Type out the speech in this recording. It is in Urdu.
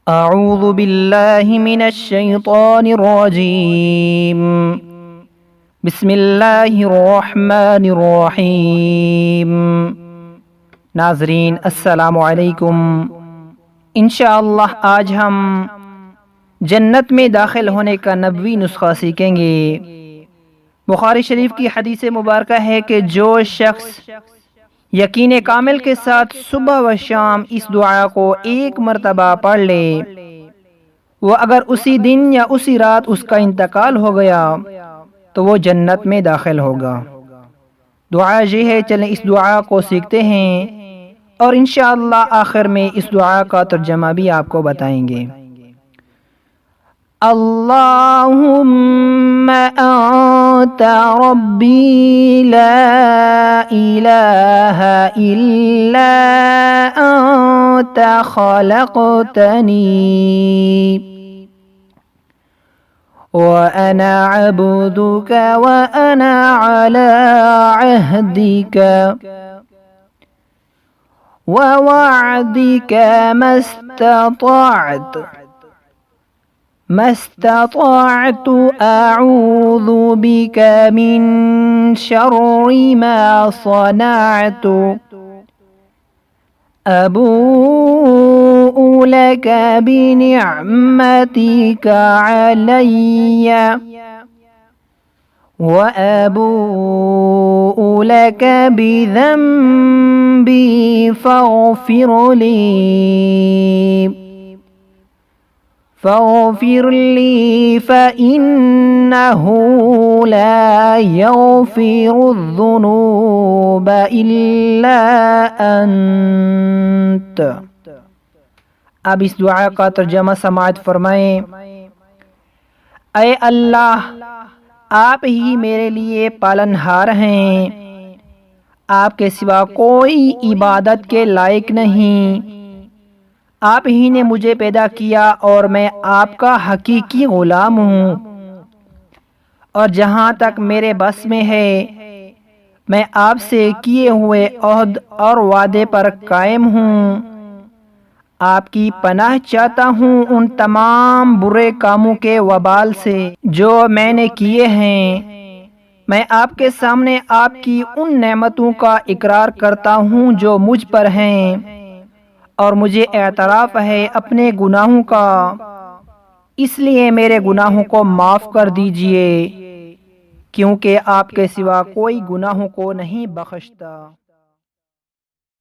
اعوذ باللہ من الشیطان الرجیم بسم اللہ الرحمن الرحیم۔ ناظرین السلام علیکم۔ انشاءاللہ آج ہم جنت میں داخل ہونے کا نبوی نسخہ سیکھیں گے۔ بخاری شریف کی حدیث مبارکہ ہے کہ جو شخص یقین کامل کے ساتھ صبح و شام اس دعا کو ایک مرتبہ پڑھ لے، وہ اگر اسی دن یا اسی رات اس کا انتقال ہو گیا تو وہ جنت میں داخل ہوگا۔ دعا یہ ہے، چلیں اس دعا کو سیکھتے ہیں اور انشاءاللہ آخر میں اس دعا کا ترجمہ بھی آپ کو بتائیں گے۔ اللہم انت ربی لا الہ الا انت خلقتنی وانا عبدک وانا علی عہدک ووعدک ما استطعت اعوذ بک من شر ما صنعت ابوء لک بنعمتک علی وابوء لک بذنبی فاغفر لي فإنه لا يغفر الذنوب إلا أنت۔ اب اس دعا کا ترجمہ سماعت فرمائیں۔ اے اللہ، آپ ہی میرے لیے پالنہار ہیں، آپ کے سوا کوئی عبادت کے لائق نہیں۔ آپ ہی نے مجھے پیدا کیا اور میں آپ کا حقیقی غلام ہوں، اور جہاں تک میرے بس میں ہے میں آپ سے کیے ہوئے عہد اور وعدے پر قائم ہوں۔ آپ کی پناہ چاہتا ہوں ان تمام برے کاموں کے وبال سے جو میں نے کیے ہیں۔ میں آپ کے سامنے آپ کی ان نعمتوں کا اقرار کرتا ہوں جو مجھ پر ہیں، اور مجھے اعتراف ہے اپنے گناہوں کا، اس لیے میرے گناہوں کو معاف کر دیجئے، کیونکہ آپ کے سوا کوئی گناہوں کو نہیں بخشتا۔